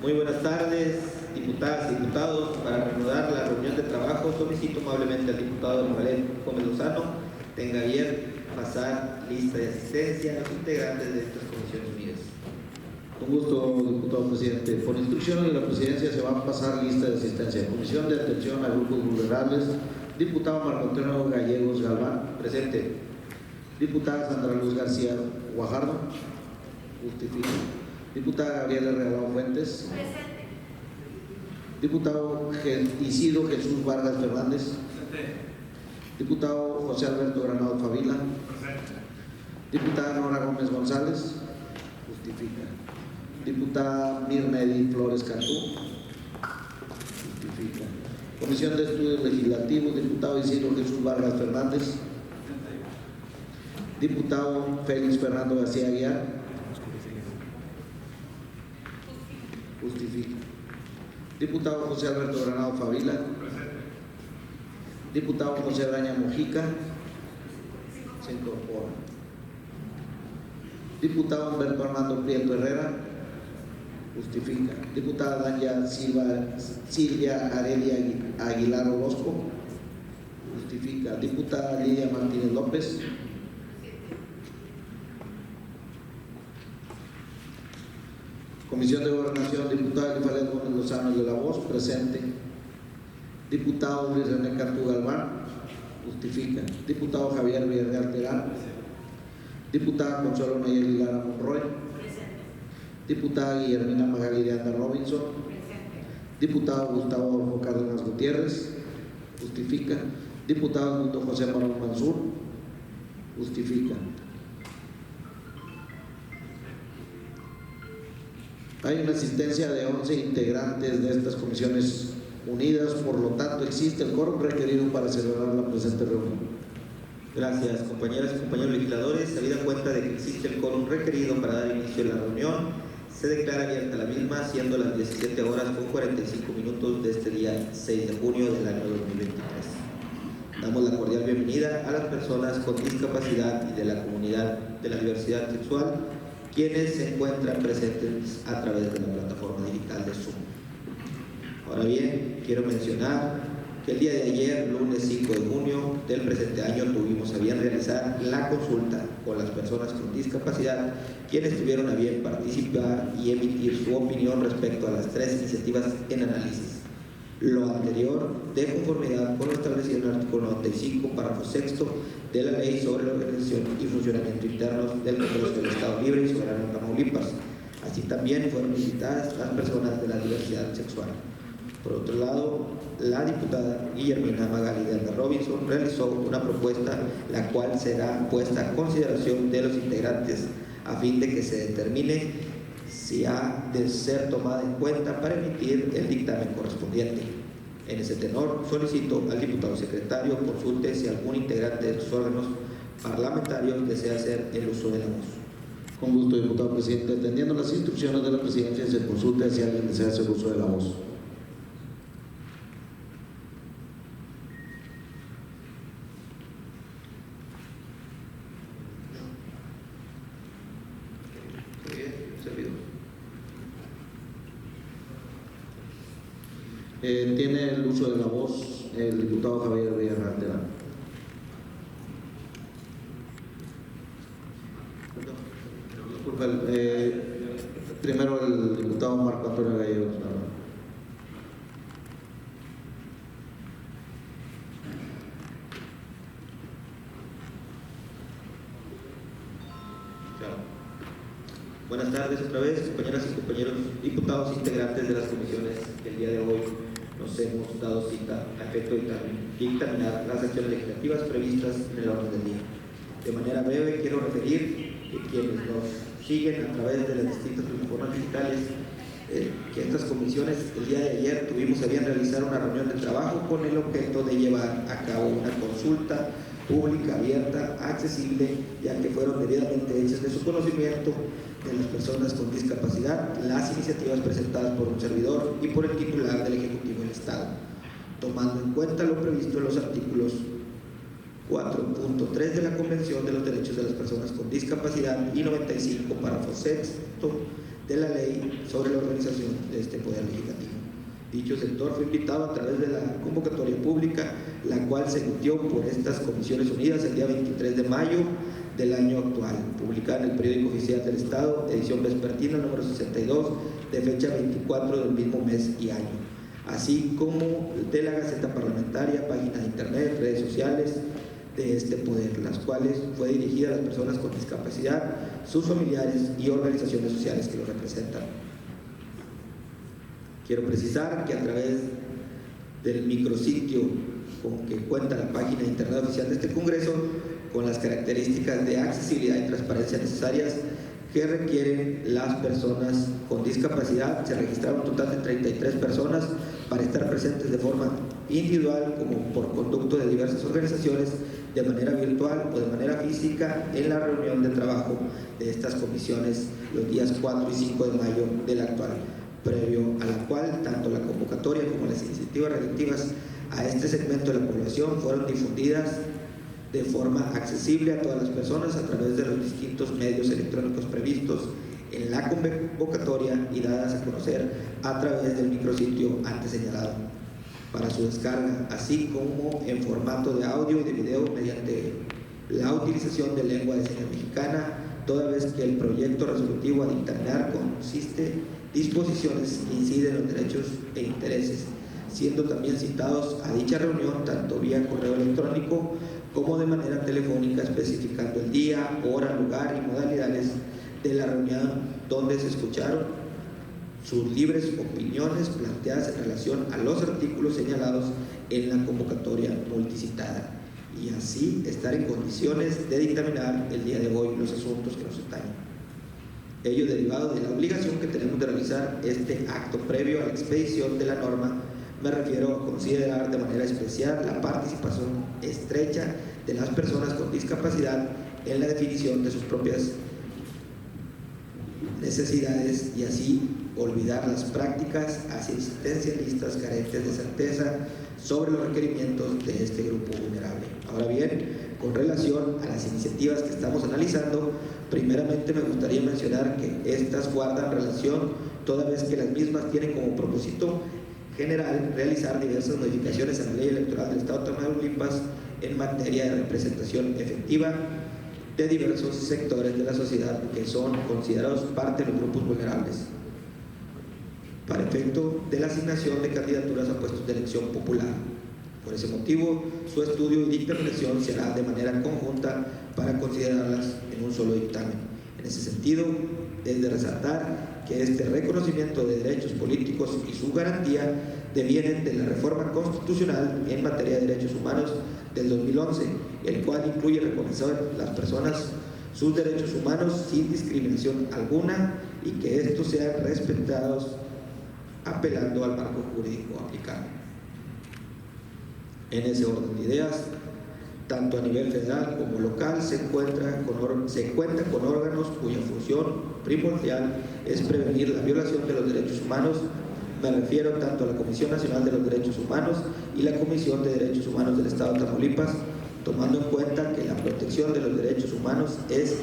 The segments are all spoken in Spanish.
Muy buenas tardes, diputadas y diputados. Para reanudar la reunión de trabajo, solicito amablemente al diputado Rafael Gómez Lozano tenga bien pasar lista de asistencia a los integrantes de estas comisiones unidas. Con gusto, diputado presidente. Por instrucciones de la presidencia se va a pasar lista de asistencia. Comisión de Atención a Grupos Vulnerables, diputado Marco Antonio Gallegos Galván. Presente. Diputada Sandra Luz García Guajardo. Justifica. Diputada Gabriela Regalado Fuentes. Presente. Diputado Isidro Jesús Vargas Fernández. Presente. Diputado José Alberto Granado Favila. Presente. Diputada Nora Gómez González. Justifica. Diputada Mirna Edith Flores Cantú. Justifica. Comisión de Estudios Legislativos, diputado Isidro Jesús Vargas Fernández. Diputado Félix Fernando García Aguiar. Justifica. Diputado José Alberto Granado Favila. Presente. Diputado José Braña Mojica. Se incorpora. Diputado Humberto Armando Prieto Herrera. Justifica. Diputada Dania Silvia Arelia Aguilar Orozco. Justifica. Diputada Lidia Martínez López. Comisión de Gobernación, diputado Rafael Gómez Lozano de la Voz, presente. Diputado Luis René Cantú Galván. Justifica. Diputado Javier Villarreal Terán. Diputada Consuelo Nayeli Lara Monroy. Diputada Guillermina Magali de Anda Robinson. Diputado Gustavo Adolfo Cárdenas Gutiérrez. Justifica. Diputado Mundo José Manuel Mansur. Justifica. Hay una asistencia de 11 integrantes de estas comisiones unidas, por lo tanto existe el quórum requerido para celebrar la presente reunión. Gracias, compañeras y compañeros legisladores. Habida cuenta de que existe el quórum requerido para dar inicio a la reunión, se declara abierta la misma, siendo las 17 horas con 45 minutos de este día 6 de junio del año 2023. Damos la cordial bienvenida a las personas con discapacidad y de la comunidad de la diversidad sexual, quienes se encuentran presentes a través de la plataforma digital de Zoom. Ahora bien, quiero mencionar que el día de ayer, lunes 5 de junio del presente año, tuvimos a bien realizar la consulta con las personas con discapacidad, quienes tuvieron a bien participar y emitir su opinión respecto a las 3 iniciativas en análisis. Lo anterior, de conformidad con lo establecido en el artículo 95, párrafo 6 de la Ley sobre la Organización y Funcionamiento Internos del Congreso del Estado Libre y Soberano de Tamaulipas. Así también fueron invitadas las personas de la diversidad sexual. Por otro lado, la diputada Guillermina Magali de Anda Robinson realizó una propuesta, la cual será puesta a consideración de los integrantes a fin de que se determine si ha de ser tomada en cuenta para emitir el dictamen correspondiente. En ese tenor, solicito al diputado secretario consulte si algún integrante de sus órganos parlamentarios desea hacer el uso de la voz. Con gusto, diputado presidente. Atendiendo las instrucciones de la presidencia, se consulte si alguien desea hacer uso de la voz. Tiene el uso de la voz el diputado Javier Villarreal Terán. Primero el diputado Marco Antonio Gallegos. Buenas tardes otra vez, compañeras y compañeros diputados integrantes de las comisiones que el día de hoy nos hemos dado cita a efecto de dictaminar las acciones legislativas previstas en el orden del día. De manera breve, quiero referir que quienes nos siguen a través de las distintas plataformas digitales, que estas comisiones el día de ayer tuvimos a bien realizar una reunión de trabajo con el objeto de llevar a cabo una consulta pública, abierta, accesible, ya que fueron debidamente hechas de su conocimiento de las personas con discapacidad las iniciativas presentadas por un servidor y por el titular del Ejecutivo del Estado, tomando en cuenta lo previsto en los artículos 4.3 de la Convención de los Derechos de las Personas con Discapacidad y 95, párrafo 6 de la ley sobre la organización de este Poder Legislativo. Dicho sector fue invitado a través de la convocatoria pública, la cual se emitió por estas Comisiones Unidas el día 23 de mayo del año actual, publicada en el Periódico Oficial del Estado, edición vespertina número 62, de fecha 24 del mismo mes y año, así como de la Gaceta Parlamentaria, página de internet, redes sociales de este poder, las cuales fue dirigida a las personas con discapacidad, sus familiares y organizaciones sociales que lo representan. Quiero precisar que a través del micrositio con que cuenta la página de internet oficial de este Congreso, con las características de accesibilidad y transparencia necesarias que requieren las personas con discapacidad, se registraron un total de 33 personas para estar presentes de forma individual como por conducto de diversas organizaciones, de manera virtual o de manera física en la reunión de trabajo de estas comisiones los días 4 y 5 de mayo del actual, previo a la cual tanto la convocatoria como las iniciativas relativas a este segmento de la población fueron difundidas de forma accesible a todas las personas a través de los distintos medios electrónicos previstos en la convocatoria y dadas a conocer a través del micrositio antes señalado para su descarga, así como en formato de audio y de video mediante la utilización de lengua de señas mexicana, toda vez que el proyecto resolutivo a dictaminar consiste disposiciones que inciden en los derechos e intereses, siendo también citados a dicha reunión tanto vía correo electrónico como de manera telefónica, especificando el día, hora, lugar y modalidades de la reunión donde se escucharon sus libres opiniones planteadas en relación a los artículos señalados en la convocatoria multicitada, y así estar en condiciones de dictaminar el día de hoy los asuntos que nos atañen. Ello derivado de la obligación que tenemos de realizar este acto previo a la expedición de la norma. Me refiero a considerar de manera especial la participación estrecha de las personas con discapacidad en la definición de sus propias necesidades y así olvidar las prácticas asistencialistas carentes de certeza sobre los requerimientos de este grupo vulnerable. Ahora bien, con relación a las iniciativas que estamos analizando, primeramente me gustaría mencionar que estas guardan relación toda vez que las mismas tienen como propósito general realizar diversas modificaciones a la ley electoral del Estado de Tamaulipas en materia de representación efectiva de diversos sectores de la sociedad que son considerados parte de los grupos vulnerables, para efecto de la asignación de candidaturas a puestos de elección popular. Por ese motivo, su estudio y dictaminación se hará de manera conjunta para considerarlas en un solo dictamen. En ese sentido, es de resaltar que este reconocimiento de derechos políticos y su garantía devienen de la reforma constitucional en materia de derechos humanos del 2011, el cual incluye reconocer a las personas sus derechos humanos sin discriminación alguna y que estos sean respetados apelando al marco jurídico aplicable. En ese orden de ideas, tanto a nivel federal como local se cuenta con órganos cuya función primordial es prevenir la violación de los derechos humanos. Me refiero tanto a la Comisión Nacional de los Derechos Humanos y la Comisión de Derechos Humanos del Estado de Tamaulipas, tomando en cuenta que la protección de los derechos humanos es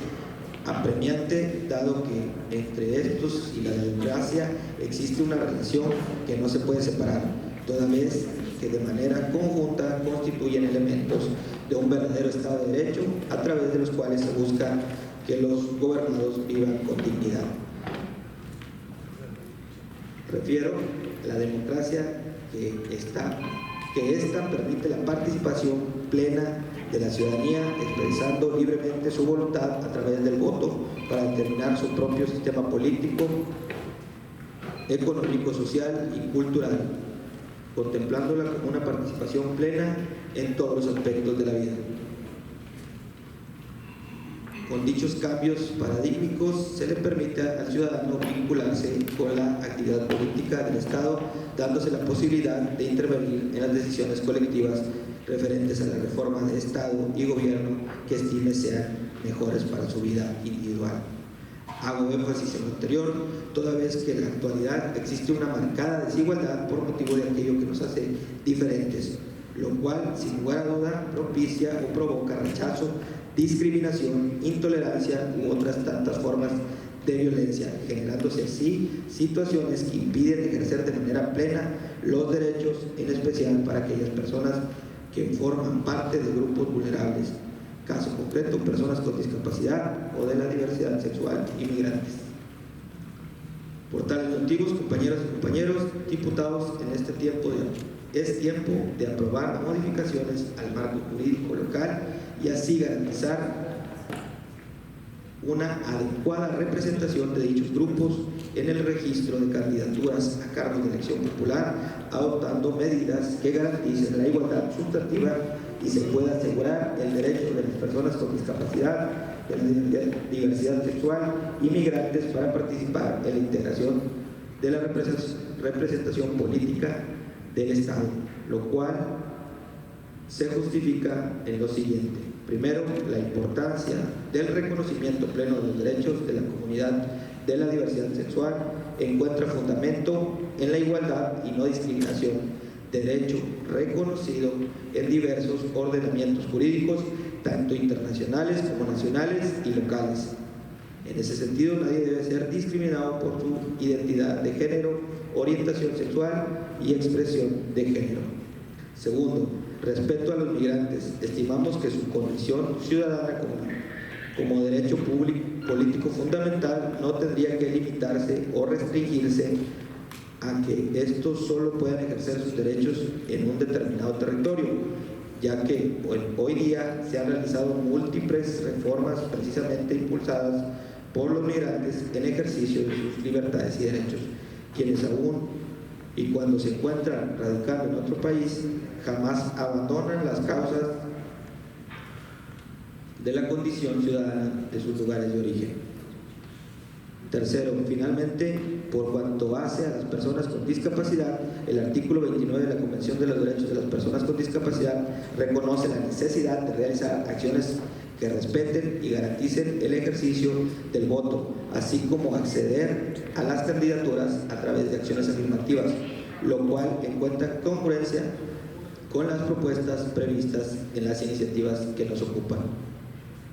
apremiante, dado que entre estos y la democracia existe una relación que no se puede separar, toda vez que de manera conjunta constituyen elementos de un verdadero Estado de Derecho, a través de los cuales se busca que los gobernados vivan con dignidad. Refiero a la democracia que esta permite la participación plena de la ciudadanía, expresando libremente su voluntad a través del voto para determinar su propio sistema político, económico, social y cultural, contemplándola como una participación plena en todos los aspectos de la vida. Con dichos cambios paradigmáticos se le permite al ciudadano vincularse con la actividad política del Estado, dándose la posibilidad de intervenir en las decisiones colectivas referentes a la reforma de Estado y gobierno que estime sean mejores para su vida individual. Hago énfasis en lo anterior, toda vez que en la actualidad existe una marcada desigualdad por motivo de aquello que nos hace diferentes, lo cual, sin lugar a duda, propicia o provoca rechazo, discriminación, intolerancia u otras tantas formas de violencia, generándose así situaciones que impiden ejercer de manera plena los derechos, en especial para aquellas personas que forman parte de grupos vulnerables, caso concreto, personas con discapacidad o de la diversidad sexual y migrantes. Por tales motivos, compañeras y compañeros diputados, es tiempo de aprobar modificaciones al marco jurídico local y así garantizar una adecuada representación de dichos grupos en el registro de candidaturas a cargos de elección popular, adoptando medidas que garanticen la igualdad sustantiva y se pueda asegurar el derecho de las personas con discapacidad, de la diversidad sexual y migrantes para participar en la integración de la representación política del Estado, lo cual se justifica en lo siguiente. Primero, la importancia del reconocimiento pleno de los derechos de la comunidad de la diversidad sexual encuentra fundamento en la igualdad y no discriminación, derecho reconocido en diversos ordenamientos jurídicos, tanto internacionales como nacionales y locales. En ese sentido, nadie debe ser discriminado por su identidad de género, orientación sexual y expresión de género. Segundo, respecto a los migrantes, estimamos que su condición ciudadana como derecho político fundamental no tendría que limitarse o restringirse a que estos solo puedan ejercer sus derechos en un determinado territorio, ya que hoy día se han realizado múltiples reformas precisamente impulsadas por los migrantes en ejercicio de sus libertades y derechos, quienes aún y cuando se encuentran radicando en otro país, jamás abandonan las causas de la condición ciudadana de sus lugares de origen. Tercero, finalmente, por cuanto hace a las personas con discapacidad, el artículo 29 de la Convención de los Derechos de las Personas con Discapacidad reconoce la necesidad de realizar acciones que respeten y garanticen el ejercicio del voto, así como acceder a las candidaturas a través de acciones afirmativas, lo cual encuentra congruencia con las propuestas previstas en las iniciativas que nos ocupan,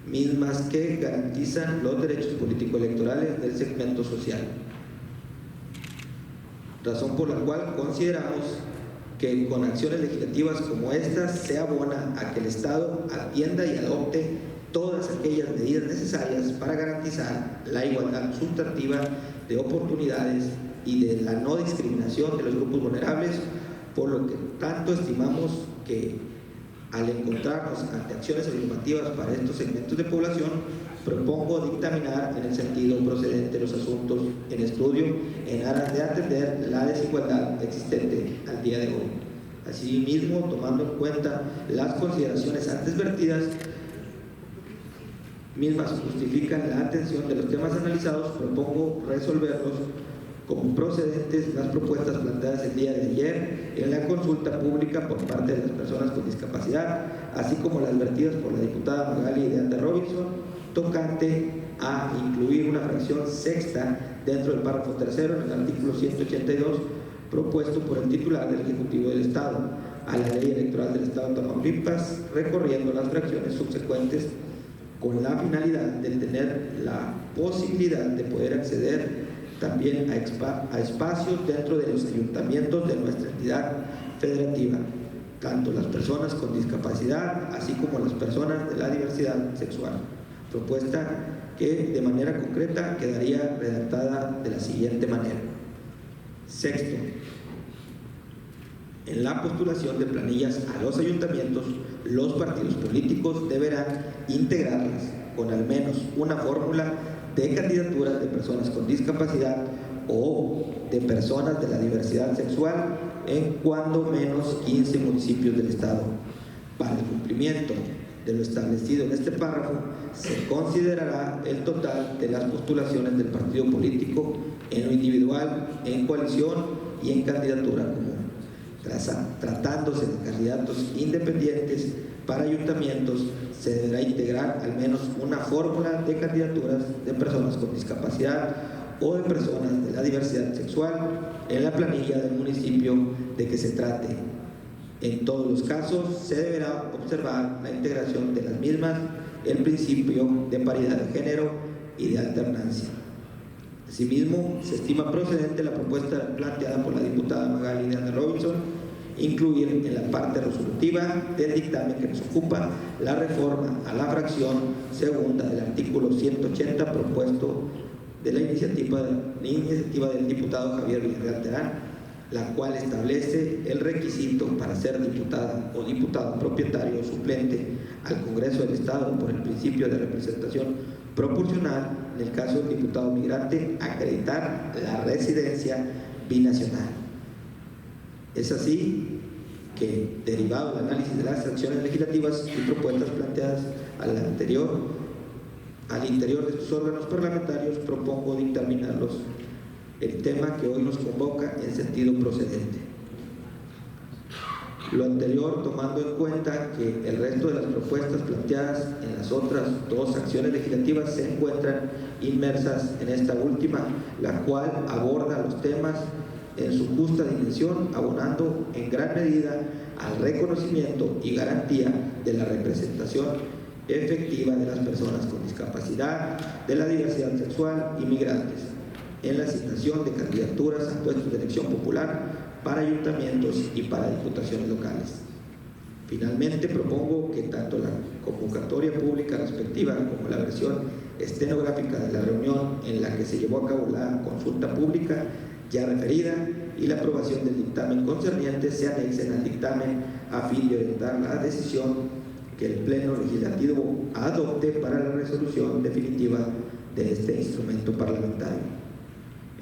mismas que garantizan los derechos político-electorales del segmento social. Razón por la cual consideramos que con acciones legislativas como estas se abona a que el Estado atienda y adopte todas aquellas medidas necesarias para garantizar la igualdad sustantiva de oportunidades y de la no discriminación de los grupos vulnerables, por lo que tanto estimamos que al encontrarnos ante acciones afirmativas para estos segmentos de población, propongo dictaminar en el sentido procedente los asuntos en estudio en aras de atender la desigualdad existente al día de hoy. Asimismo, tomando en cuenta las consideraciones antes vertidas, mismas justifican la atención de los temas analizados, propongo resolverlos como procedentes las propuestas planteadas el día de ayer en la consulta pública por parte de las personas con discapacidad, así como las vertidas por la diputada Magali de Anda Robinson, tocante a incluir una fracción sexta dentro del párrafo tercero en el artículo 182 propuesto por el titular del Ejecutivo del Estado a la Ley Electoral del Estado de Tamaulipas, recorriendo las fracciones subsecuentes con la finalidad de tener la posibilidad de poder acceder también a espacios dentro de los ayuntamientos de nuestra entidad federativa, tanto las personas con discapacidad, así como las personas de la diversidad sexual. Propuesta que de manera concreta quedaría redactada de la siguiente manera. Sexto, en la postulación de planillas a los ayuntamientos, los partidos políticos deberán integrarlas con al menos una fórmula de candidaturas de personas con discapacidad o de personas de la diversidad sexual en cuando menos 15 municipios del Estado. Para el cumplimiento de lo establecido en este párrafo, se considerará el total de las postulaciones del partido político en lo individual, en coalición y en candidatura común. Tratándose de candidatos independientes para ayuntamientos, se deberá integrar al menos una fórmula de candidaturas de personas con discapacidad o de personas de la diversidad sexual en la planilla del municipio de que se trate. En todos los casos se deberá observar la integración de las mismas, el principio de paridad de género y de alternancia. Asimismo, se estima procedente la propuesta planteada por la diputada Magali Diana Robinson, incluir en la parte resolutiva del dictamen que nos ocupa la reforma a la fracción segunda del artículo 180 propuesto de la iniciativa del diputado Javier Villarreal Terán, la cual establece el requisito para ser diputada o diputado propietario o suplente al Congreso del Estado por el principio de representación proporcional, en el caso del diputado migrante, acreditar la residencia binacional. Es así que, derivado del análisis de las acciones legislativas y propuestas planteadas al interior de estos órganos parlamentarios, propongo dictaminarlos el tema que hoy nos convoca en sentido procedente. Lo anterior tomando en cuenta que el resto de las propuestas planteadas en las otras dos acciones legislativas se encuentran inmersas en esta última, la cual aborda los temas en su justa dimensión, abonando en gran medida al reconocimiento y garantía de la representación efectiva de las personas con discapacidad, de la diversidad sexual y migrantes, en la asignación de candidaturas a puestos de elección popular para ayuntamientos y para diputaciones locales. Finalmente, propongo que tanto la convocatoria pública respectiva como la versión estenográfica de la reunión en la que se llevó a cabo la consulta pública ya referida y la aprobación del dictamen concerniente se anexen al dictamen a fin de orientar la decisión que el Pleno Legislativo adopte para la resolución definitiva de este instrumento parlamentario.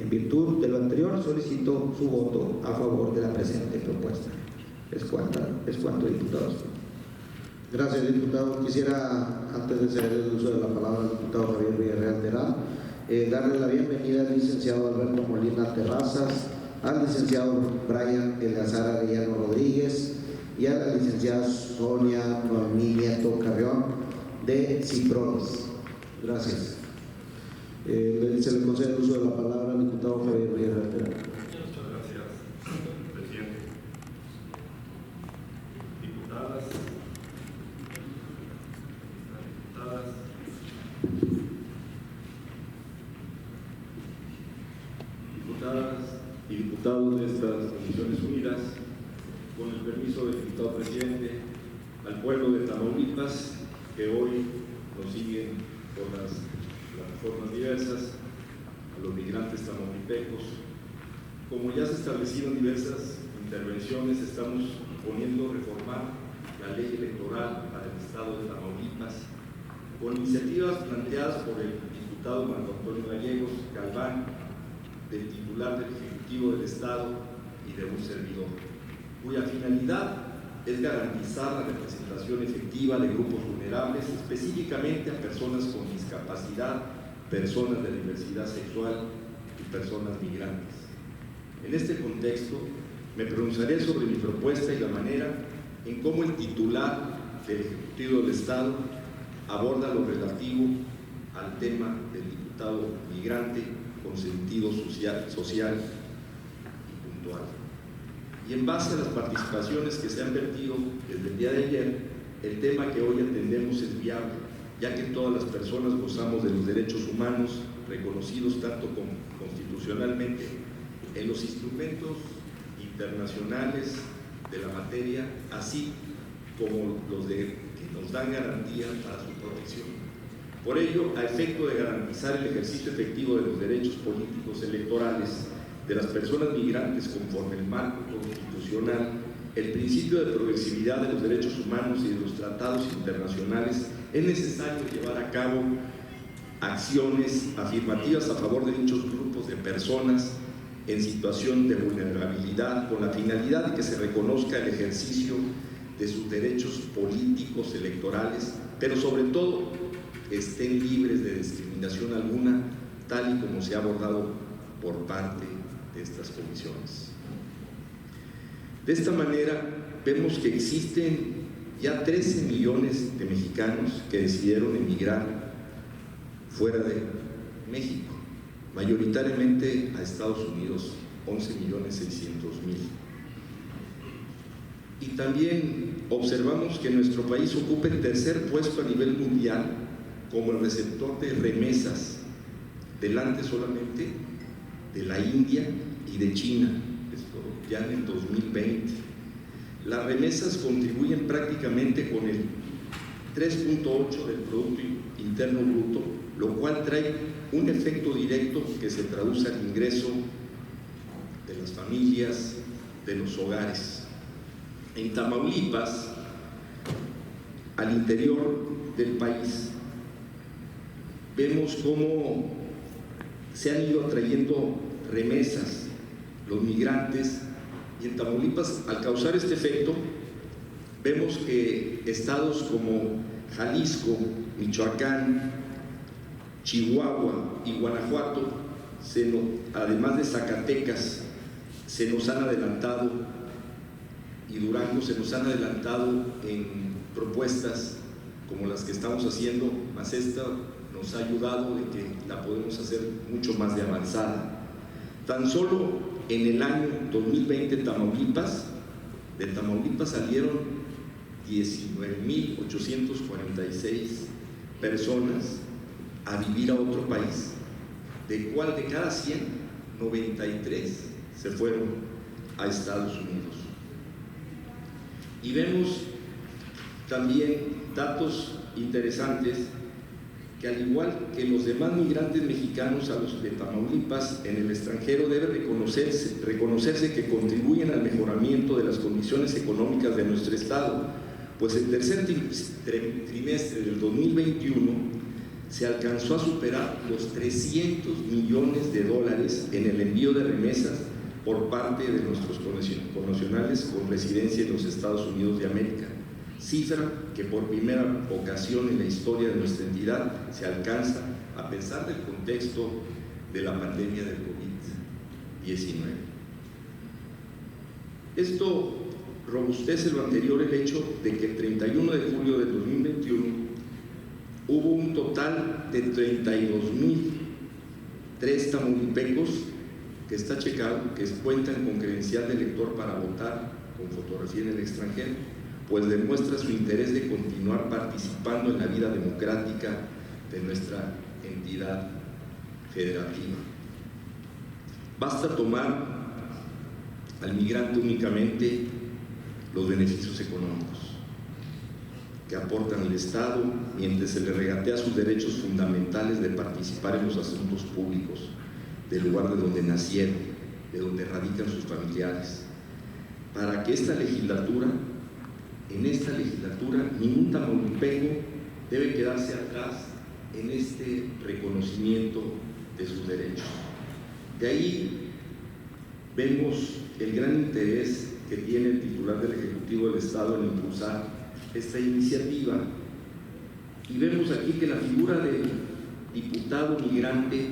En virtud de lo anterior, solicito su voto a favor de la presente propuesta. Es cuanto, diputados. Gracias, diputado. Quisiera, antes de ceder el uso de la palabra al diputado Javier Villarreal Terán, darle la bienvenida al licenciado Alberto Molina Terrazas, al licenciado Brian Eleazar Arellano Rodríguez y a la licenciada Sonia Noemí Nieto Carrión de CIPRODES. Gracias. Se le concede el uso de la palabra al diputado Javier Villarreal Terán. Muchas gracias, presidente. Diputadas y diputados de estas Comisiones Unidas, con el permiso del diputado presidente, al pueblo de Tamaulipas, que hoy nos siguen por las plataformas diversas, a los migrantes tamaulipecos. Como ya se establecieron diversas intervenciones, estamos poniendo reformar la ley electoral para el Estado de Tamaulipas, con iniciativas planteadas por el diputado Marco Antonio Gallegos Galván, del titular del Ejecutivo del Estado y de un servidor, cuya finalidad es garantizar la representación efectiva de grupos vulnerables, específicamente a personas con discapacidad, personas de diversidad sexual y personas migrantes. En este contexto, me pronunciaré sobre mi propuesta y la manera en cómo el titular del Ejecutivo del Estado aborda lo relativo al tema del diputado migrante con sentido social y puntual. Y en base a las participaciones que se han vertido desde el día de ayer, el tema que hoy atendemos es viable, ya que todas las personas gozamos de los derechos humanos reconocidos tanto constitucionalmente en los instrumentos internacionales de la materia, así como los que nos dan garantía para su protección. Por ello, a efecto de garantizar el ejercicio efectivo de los derechos políticos electorales de las personas migrantes conforme el marco constitucional, el principio de progresividad de los derechos humanos y de los tratados internacionales, es necesario llevar a cabo acciones afirmativas a favor de dichos grupos de personas en situación de vulnerabilidad, con la finalidad de que se reconozca el ejercicio de sus derechos políticos electorales, pero sobre todo estén libres de discriminación alguna, tal y como se ha abordado por parte de estas comisiones. De esta manera, vemos que existen ya 13 millones de mexicanos que decidieron emigrar fuera de México, mayoritariamente a Estados Unidos, 11.600.000. Y también observamos que nuestro país ocupa el tercer puesto a nivel mundial como el receptor de remesas delante solamente de la India y de China, esto ya en el 2020. Las remesas contribuyen prácticamente con el 3.8 del Producto Interno Bruto, lo cual trae un efecto directo que se traduce al ingreso de las familias, de los hogares. En Tamaulipas, al interior del país, vemos cómo se han ido trayendo remesas los migrantes, y en Tamaulipas, al causar este efecto, vemos que estados como Jalisco, Michoacán, Chihuahua y Guanajuato, además de Zacatecas, se nos han adelantado, y Durango se nos han adelantado en propuestas como las que estamos haciendo, más esta nos ha ayudado de que la podemos hacer mucho más de avanzada. Tan solo en el año 2020 de Tamaulipas salieron 19.846 personas a vivir a otro país, de cual de cada 100, 93 se fueron a Estados Unidos. Y vemos también datos interesantes que, al igual que los demás migrantes mexicanos, a los de Tamaulipas en el extranjero debe reconocerse que contribuyen al mejoramiento de las condiciones económicas de nuestro estado, pues el tercer trimestre del 2021 se alcanzó a superar los 300 millones de dólares en el envío de remesas por parte de nuestros connacionales con residencia en los Estados Unidos de América, cifra que por primera ocasión en la historia de nuestra entidad se alcanza a pesar del contexto de la pandemia del COVID-19. Esto robustece lo anterior el hecho de que el 31 de julio de 2021 hubo un total de 32,003 tamaulipecos que está checado, que cuentan con credencial de elector para votar con fotografía en el extranjero, pues demuestra su interés de continuar participando en la vida democrática de nuestra entidad federativa. Basta tomar al migrante únicamente los beneficios económicos que aportan al Estado mientras se le regatea sus derechos fundamentales de participar en los asuntos públicos del lugar de donde nacieron, de donde radican sus familiares, para que en esta legislatura, ningún tamaulipeco debe quedarse atrás en este reconocimiento de sus derechos. De ahí vemos el gran interés que tiene el titular del Ejecutivo del Estado en impulsar esta iniciativa, y vemos aquí que la figura del diputado migrante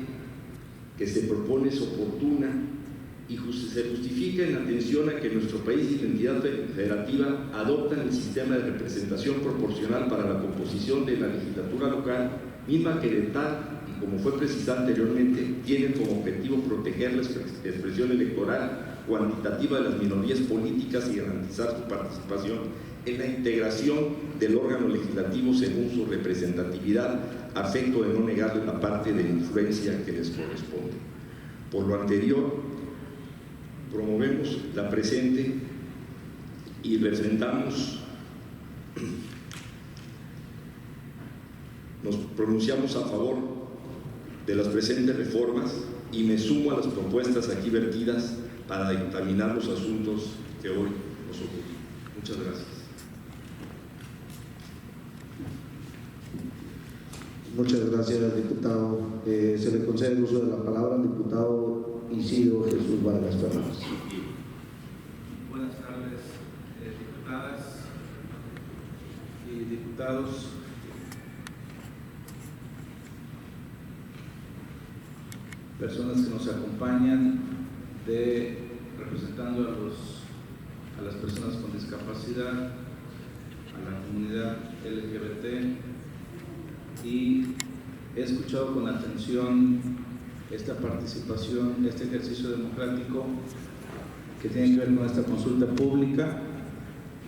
que se propone es oportuna y se justifica en atención a que nuestro país y la entidad federativa adoptan el sistema de representación proporcional para la composición de la legislatura local, misma que de tal y como fue precisado anteriormente, tienen como objetivo proteger la expresión electoral cuantitativa de las minorías políticas y garantizar su participación en la integración del órgano legislativo según su representatividad, a efecto de no negarle la parte de influencia que les corresponde. Por lo anterior, promovemos la presente y nos pronunciamos a favor de las presentes reformas y me sumo a las propuestas aquí vertidas para dictaminar los asuntos que hoy nos ocupan. Muchas gracias. Muchas gracias, diputado. Se le concede el uso de la palabra al diputado Isidro Jesús Vargas Fernández. Buenas tardes, diputadas y diputados. Personas que nos acompañan representando a las personas con discapacidad, a la comunidad LGBT, y he escuchado con atención esta participación, este ejercicio democrático que tiene que ver con esta consulta pública,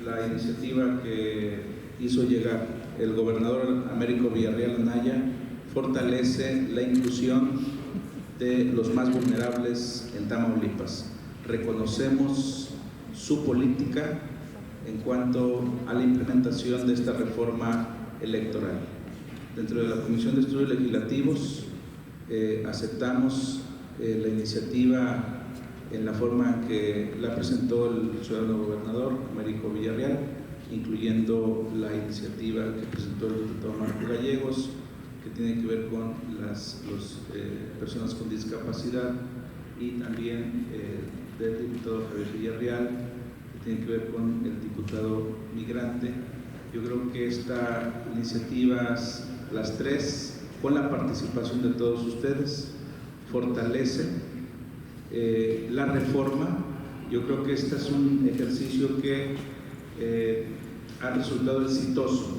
la iniciativa que hizo llegar el gobernador Américo Villarreal Anaya fortalece la inclusión de los más vulnerables en Tamaulipas. Reconocemos su política en cuanto a la implementación de esta reforma electoral. Dentro de la Comisión de Estudios Legislativos aceptamos la iniciativa en la forma en que la presentó el ciudadano gobernador Américo Villarreal, incluyendo la iniciativa que presentó el diputado Marco Gallegos, que tiene que ver con las personas con discapacidad, y también del diputado Javier Villarreal, que tiene que ver con el diputado migrante. Yo creo que estas iniciativas, las tres, con la participación de todos ustedes, fortalecen la reforma. Yo creo que este es un ejercicio que ha resultado exitoso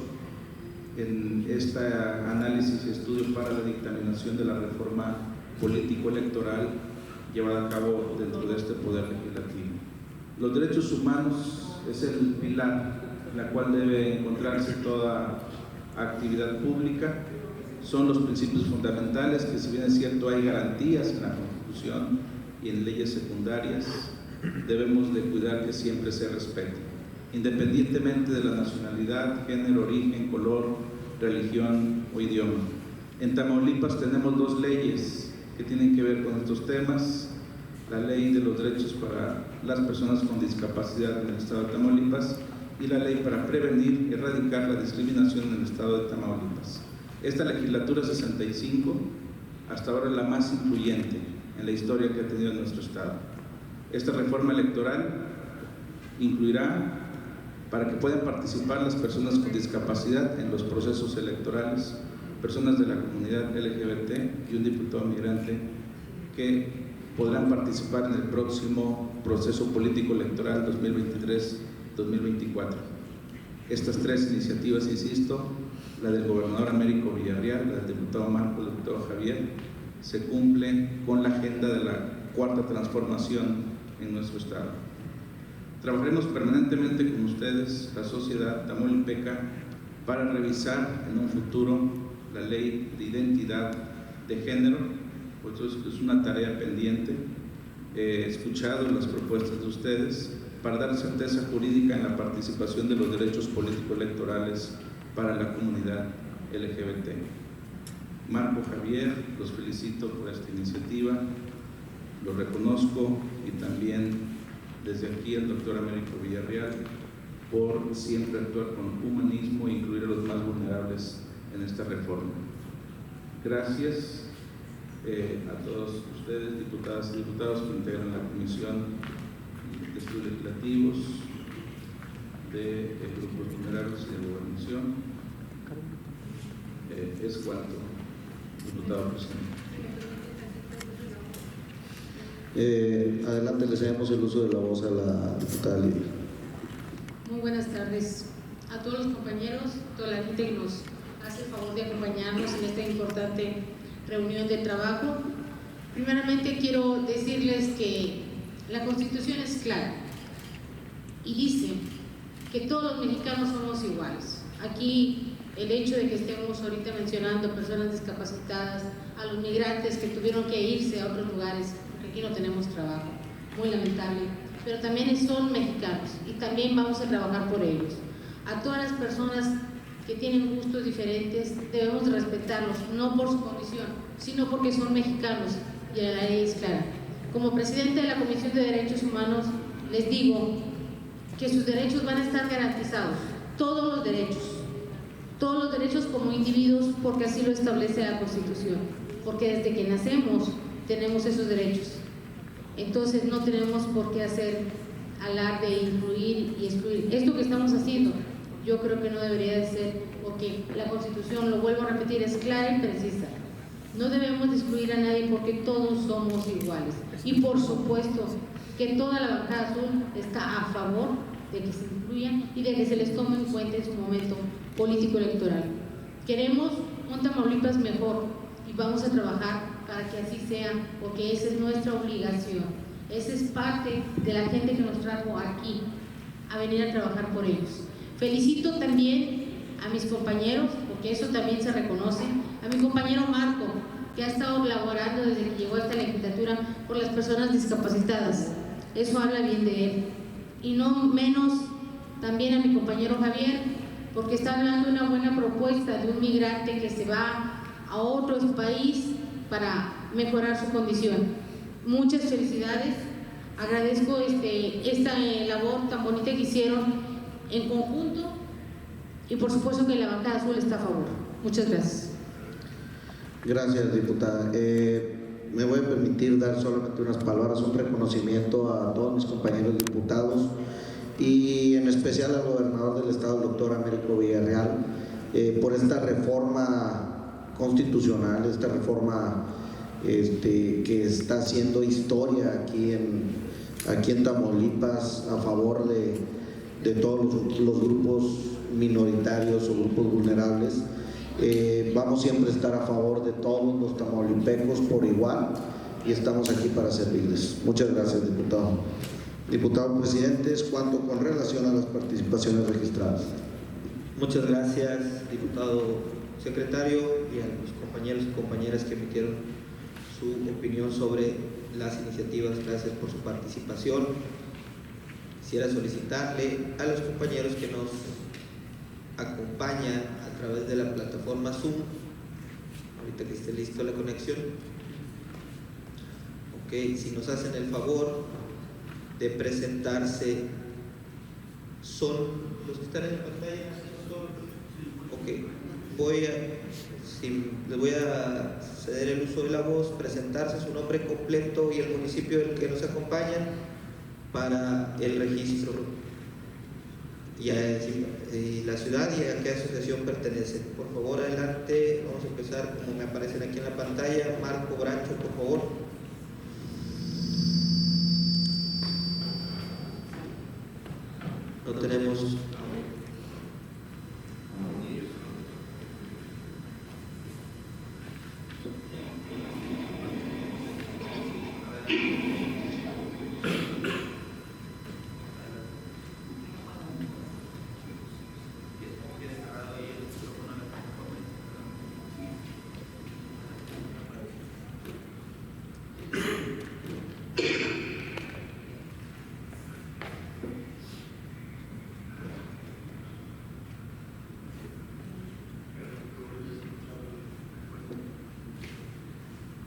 en este análisis y estudio para la dictaminación de la reforma político-electoral llevada a cabo dentro de este Poder Legislativo. Los derechos humanos es el pilar en la cual debe encontrarse toda actividad pública. Son los principios fundamentales que, si bien es cierto hay garantías en la Constitución y en leyes secundarias, debemos de cuidar que siempre se respeten, independientemente de la nacionalidad, género, origen, color, religión o idioma. En Tamaulipas tenemos dos leyes que tienen que ver con estos temas: la Ley de los Derechos para las Personas con Discapacidad en el Estado de Tamaulipas y la Ley para prevenir y erradicar la discriminación en el Estado de Tamaulipas. Esta legislatura 65 hasta ahora es la más influyente en la historia que ha tenido nuestro Estado. Esta reforma electoral incluirá, para que puedan participar las personas con discapacidad en los procesos electorales, personas de la comunidad LGBT y un diputado migrante que podrán participar en el próximo proceso político electoral 2023-2024. Estas tres iniciativas, insisto, la del gobernador Américo Villarreal, la del diputado Marco, el diputado Javier, se cumplen con la agenda de la cuarta transformación en nuestro Estado. Trabajaremos permanentemente con ustedes, la sociedad tamaulipeca, para revisar en un futuro la ley de identidad de género, pues es una tarea pendiente. He escuchado las propuestas de ustedes para dar certeza jurídica en la participación de los derechos político-electorales para la comunidad LGBT. Marco, Javier, los felicito por esta iniciativa, lo reconozco, y también desde aquí el doctor Américo Villarreal por siempre actuar con humanismo e incluir a los más vulnerables en esta reforma. Gracias a todos ustedes, diputadas y diputados que integran la Comisión de Estudios Legislativos de Grupos Vulnerables y de Gobernación. Es cuanto, diputado presidente. Adelante, le cedemos el uso de la voz a la diputada Lidia. Muy buenas tardes a todos los compañeros, toda la gente que nos hace el favor de acompañarnos en esta importante reunión de trabajo. Primeramente quiero decirles que la Constitución es clara y dice que todos los mexicanos somos iguales. Aquí el hecho de que estemos ahorita mencionando a personas discapacitadas, a los migrantes que tuvieron que irse a otros lugares, porque aquí no tenemos trabajo, muy lamentable, pero también son mexicanos y también vamos a trabajar por ellos. A todas las personas que tienen gustos diferentes debemos respetarlos, no por su condición, sino porque son mexicanos y la ley es clara. Como presidente de la Comisión de Derechos Humanos, les digo que sus derechos van a estar garantizados, todos los derechos como individuos, porque así lo establece la Constitución, porque desde que nacemos tenemos esos derechos. Entonces no tenemos por qué hacer alarde, incluir y excluir. Esto que estamos haciendo, yo creo que no debería de ser, porque la Constitución, lo vuelvo a repetir, es clara y precisa. No debemos excluir a nadie porque todos somos iguales. Y por supuesto que toda la bancada azul está a favor de que se incluyan y de que se les tome en cuenta en su momento político-electoral. Queremos un Tamaulipas mejor y vamos a trabajar para que así sea, porque esa es nuestra obligación. Esa es parte de la gente que nos trajo aquí a venir a trabajar por ellos. Felicito también a mis compañeros, porque eso también se reconoce, a mi compañero Marco, que ha estado laborando desde que llegó a esta legislatura por las personas discapacitadas. Eso habla bien de él. Y no menos también a mi compañero Javier, porque está dando una buena propuesta de un migrante que se va a otro país para mejorar su condición. Muchas felicidades. Agradezco esta labor tan bonita que hicieron en conjunto y por supuesto que la bancada azul está a favor. Muchas gracias. Gracias, diputada. Me voy a permitir dar solamente unas palabras, un reconocimiento a todos mis compañeros diputados y en especial al gobernador del estado, el doctor Américo Villarreal, por esta reforma constitucional, esta reforma que está haciendo historia aquí en Tamaulipas a favor de todos los grupos minoritarios o grupos vulnerables. Vamos siempre a estar a favor de todos los tamaulipecos por igual y estamos aquí para servirles. Muchas gracias, diputado. Diputado presidentes, cuanto con relación a las participaciones registradas. Muchas gracias, diputado secretario, y a los compañeros y compañeras que emitieron su opinión sobre las iniciativas. Gracias por su participación. Quisiera solicitarle a los compañeros que nos acompañan a través de la plataforma Zoom, ahorita que esté listo la conexión, si nos hacen el favor de presentarse. ¿Son los que están en la pantalla? Les voy a ceder el uso de la voz, presentarse su nombre completo y el municipio del que nos acompañan para el registro y la ciudad y a qué asociación pertenecen. Por favor, adelante. Vamos a empezar como me aparecen aquí en la pantalla. Marco Bracho, por favor. No tenemos.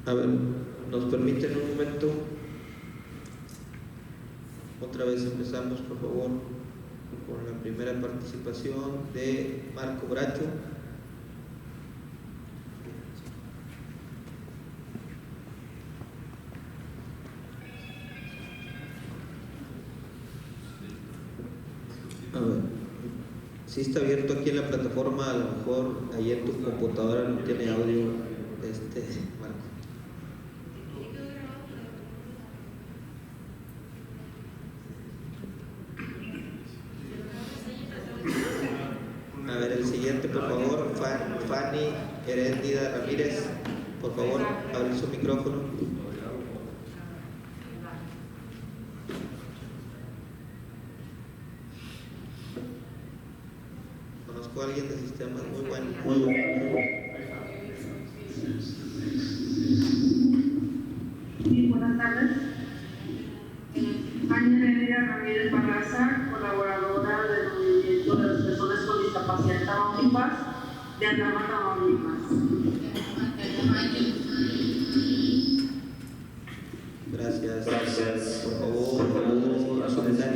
A ver, ¿nos permiten un momento? Otra vez empezamos, por favor, con la primera participación de Marco Bracho. A ver, si está abierto aquí en la plataforma, a lo mejor ahí en tu computadora no tiene audio, Marco. A ver, el siguiente, por favor, Fanny Heréndida Ramírez, por favor, abrir su micrófono. Conozco a alguien de sistemas muy bueno, muy bueno. Sí, buenas tardes. Fanny Heréndida Ramírez Barraza, colaboradora del movimiento de las personas con discapacidad en Tamaulipas, de Andama, Tamaulipas. Gracias. Por favor, Soledad.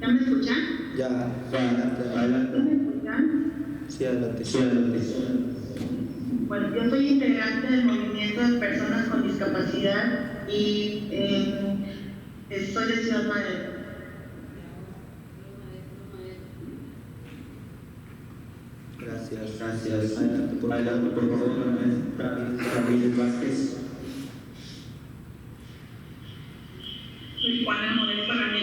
¿Ya me escuchan? Ya, adelante. ¿Ya me escuchan? Sí, adelante. Bueno, yo soy integrante del movimiento de personas con discapacidad y soy de Ciudad Madero. Gracias. Adelante, por favor, Ramírez Vázquez. Soy Juana Modesto Ramírez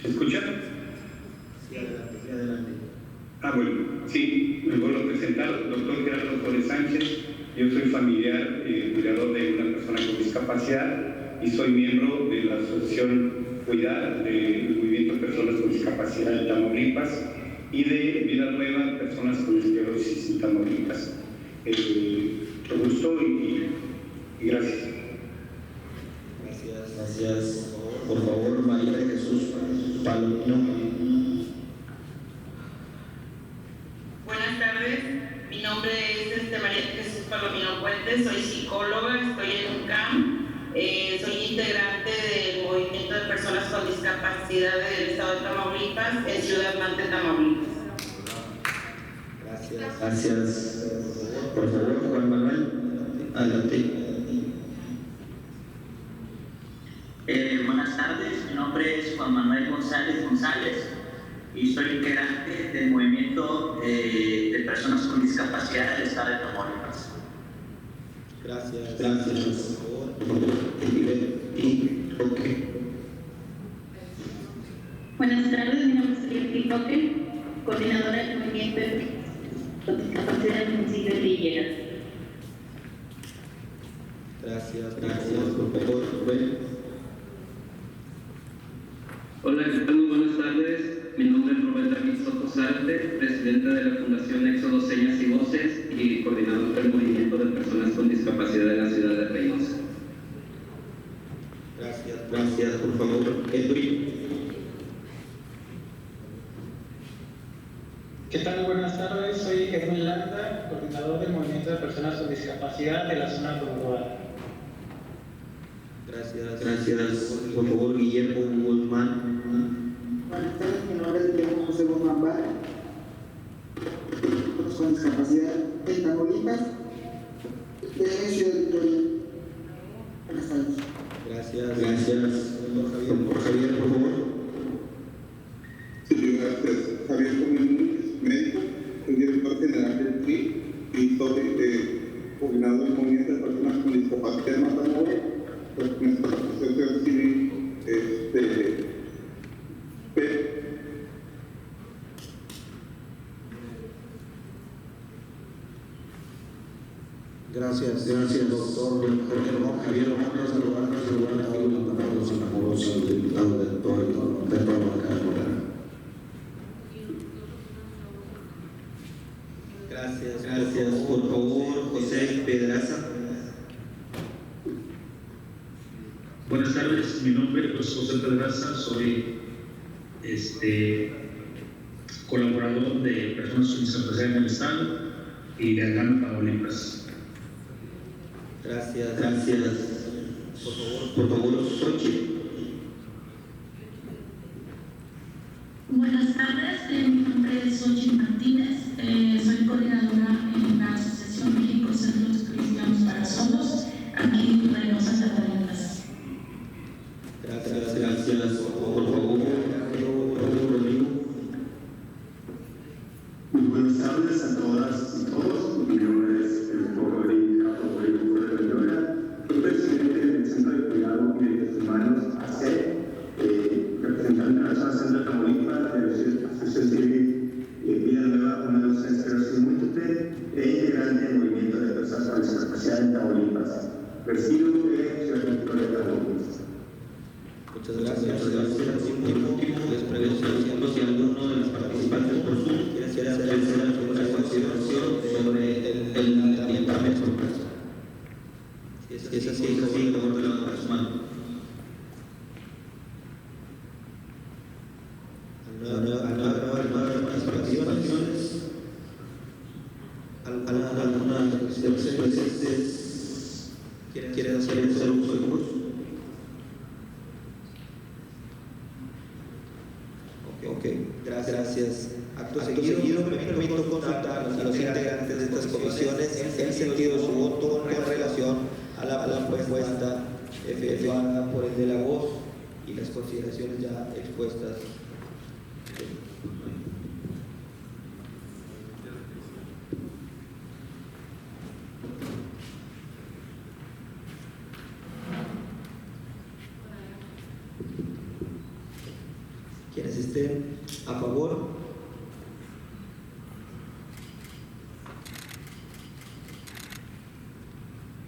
¿Se escucha? Sí, adelante, sí, adelante. Bueno, sí, me vuelvo a presentar, doctor Gerardo Torres Sánchez. Yo soy familiar, cuidador de una persona con discapacidad y soy miembro de la asociación Cuidar del Movimiento de Personas con Discapacidad de Tamaulipas y de Vida Nueva, Personas con Esclerosis en Tamaulipas. Mucho gusto y gracias. Gracias. Por favor, María de Jesús Palomino. Buenas tardes, mi nombre es María de Jesús Palomino Puentes, soy psicóloga, estoy en UNCAM, soy integrante del Movimiento de Personas con Discapacidad del Estado de Tamaulipas, en Ciudad Mante, Tamaulipas. Gracias. Por favor, Juan Manuel, adelante. Buenas tardes, mi nombre es Juan Manuel González y soy integrante del Movimiento de Personas con Discapacidad del Estado de Tamaulipas. Gracias. Buenas tardes, mi nombre es Elvira Roque, coordinadora del Movimiento con Discapacidad del municipio de Villera. Gracias. Por favor, Rubén. Hola, ¿qué tal? Muy buenas tardes. Mi nombre es Rubén David Soto Zarte, presidente de la Fundación Éxodo Señas y Voces y coordinador del Movimiento de Personas con Discapacidad de la ciudad de Reynosa. Gracias. Por favor, Edwin. ¿Qué tal? Buenas tardes, soy Edwin Landa, coordinador del Movimiento de Personas con Discapacidad de la zona rural. Gracias. Por favor, Guillermo Guzmán. Buenas tardes, mi nombre es Guillermo José Guzmán Bar, con discapacidad en Tamaulipas, de Ciudad Victoria. Buenas tardes. Gracias. Por Javier, por favor. Sí, gracias. Javier Gómez, médico, soy director general del TRI y soy coordinador del Movimiento de Personas con Discapacidad de Matamoros. Nuestra asociación civil Gracias, doctor Javier Gómez, saludar a todos los enamorados y los diputados de toda la Bancada Moral. Gracias. Por favor, José Pedraza. Buenas tardes, mi nombre es José Pedraza, soy colaborador de Personas con Discapacidad en el Estado y de Algama, Tamaulipas. Gracias. Por favor, Xochitl. Buenas tardes, mi nombre es Xochitl Martínez, soy coordinadora en la Asociación México Centros Cristianos para Sordos, aquí en Reynosa, Tamaulipas. Gracias. Por favor, Rodrigo. Muy buenas tardes a todas y todos. Mi nombre es Rodrigo Rivera. Soy presidente del Centro de Cuidado y Derechos Humanos, AC, representante de la zona centro de Tamaulipas, de la Asociación Civil Vida Nueva, una de las esclerosis múltiple e integrante del Movimiento de Personas con Discapacidad en Tamaulipas. Resido de Ciudad Victoria de Tamaulipas. Muchas gracias. Último, les pregunto si alguno de los participantes por Zoom quiere hacer alguna consideración sobre el levantamiento por caso. Si es así, por favor, levanta su mano. ¿Alguna participaciones? ¿Alguna de los presentes quieren hacer uso de voz? Ok, gracias. Acto seguido, me permito consultar a los integrantes de estas comisiones el sentido de su voto con relación a la propuesta efectuada por el de la voz y las consideraciones ya expuestas. Quienes estén a favor.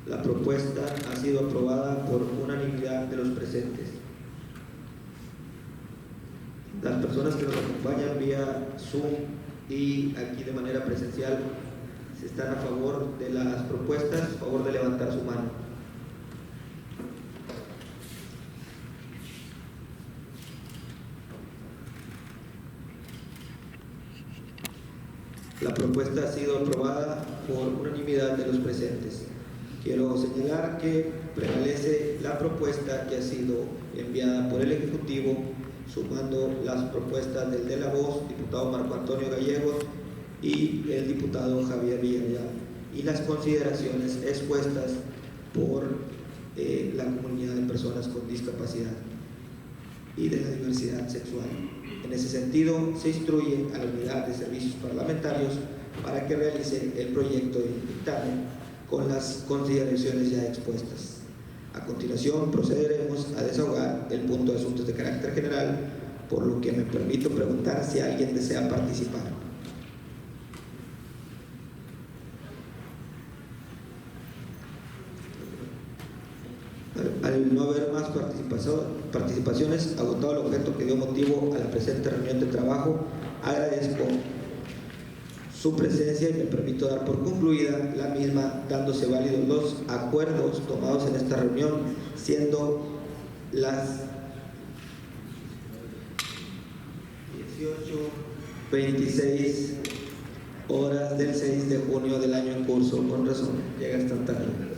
La propuesta ha sido aprobada por unanimidad de los presentes. Las personas que nos acompañan vía Zoom y aquí de manera presencial, si están a favor de las propuestas, a favor de levantar su mano. La propuesta ha sido aprobada por unanimidad de los presentes. Quiero señalar que prevalece la propuesta que ha sido enviada por el Ejecutivo, sumando las propuestas del de la voz, diputado Marco Antonio Gallegos, y el diputado Javier Villarreal, y las consideraciones expuestas por la comunidad de personas con discapacidad y de la diversidad sexual. En ese sentido, se instruye a la Unidad de Servicios Parlamentarios para que realice el proyecto de dictamen con las consideraciones ya expuestas. A continuación, procederemos a desahogar el punto de asuntos de carácter general, por lo que me permito preguntar si alguien desea participar. Al no haber más participaciones, agotado el objeto que dio motivo a la presente reunión de trabajo, agradezco su presencia y me permito dar por concluida la misma, dándose válidos los acuerdos tomados en esta reunión, siendo las 18:26 horas del 6 de junio del año en curso. Con razón, llega esta tarde.